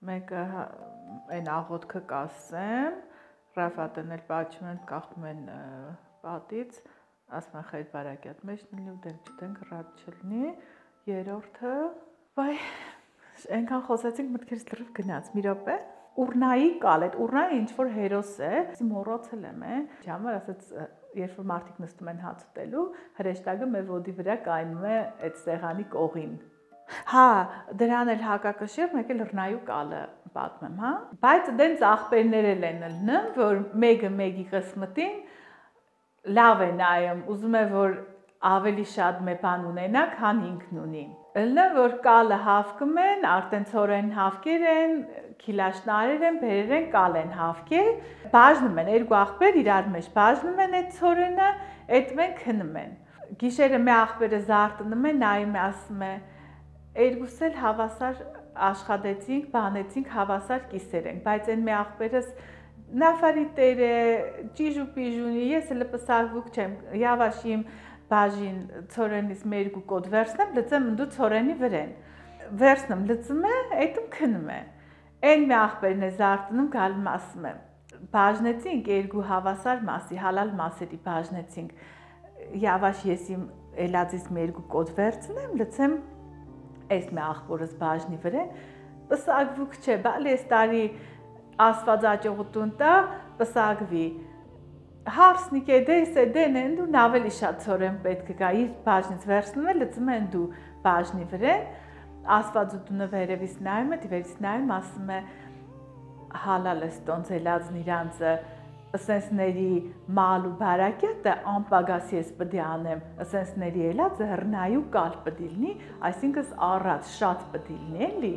մեկը այն աղոթքը կասեմ, Ռաֆատն էլ պաչում են կախում են պատից, ասում են խայր բարակյատ մեջ նլի ու դենք չդենք ռադ չլնի, երորդը, վայ, այնքան խոսեցինք մտքերս լրիվ գնաց, մի րոպե, ուրնայի կալ, այդ ուրնայի ինչ-որ հերոս է, մոռացել եմ համար ասաց, երբ որ մարդիկ նստում են հաց ուտելու, հրեշտակը մեր ոտի վրա կայնում է այդ սեղանի կողին։ Հա, դրան էլ հակակշիռ, մեկ էլ ըռնայու կալը պատմեմ, հա։ Բայց դենց աղբերներ էլ են ըլնում, որ մեկը մեկի կսմտին լավ է նայում, ուզում է, որ ավելի շատ մե բան ունենա, քան ինքն ունի։ Ըլնում, որ կալը հավկում են, արդեն ցորեն հավկեր են, քիլաշնարեր են, բերեր են, կալ են հավկեր, բաժնում են, երկու աղբեր իրար մեջ բաժնում են այդ ցորենը, այդ մեն քնում են։ Գիշերը մի աղբերը զարթնում է, նայում է, ասում է, երկուս էլ հավասար աշխատեցինք, բանեցինք, հավասար կիսեր ենք, բայց այն մի աղբերս նավարի տերը, ճիժ ու պիժունի, ես էլ պսարվուկ չեմ, явաշիմ բաժին ցորենից մի երկու կոտ վերցնեմ, լծեմ ընդու ցորենի վրեն։ Վերցնեմ, լծում է, այդում քնում է։ Այն մի աղբերն է զարթնում, գալում ասում է, բաժնեցինք երկու հավասար մասի, հալալ մասերի բաժնեցինք։ Явաշ ես իմ էլածից մի երկու կոտ վերցնեմ, լծեմ այս մի աղբորս բաժնի վրեն, պսակվուկ չէ, բալի ես տարի ասված աճողուտուն տա, պսակվի։ Հարսնիկ է դես է դեն են դու նավելի շատ ցորեն պետք է գա իր բաժնից վերցնում է լծում են դու բաժնի վրեն ասվածուտունը վերևից նայում է դիվերից նայում ասում է հալալ է ստոնց ելածն իրանցը ասենսների մալ ու բարակյատը անպագաս ես պդի անեմ ասենսների ելածը հռնայու կալ պդիլնի այսինքն առած շատ պդիլնի էլի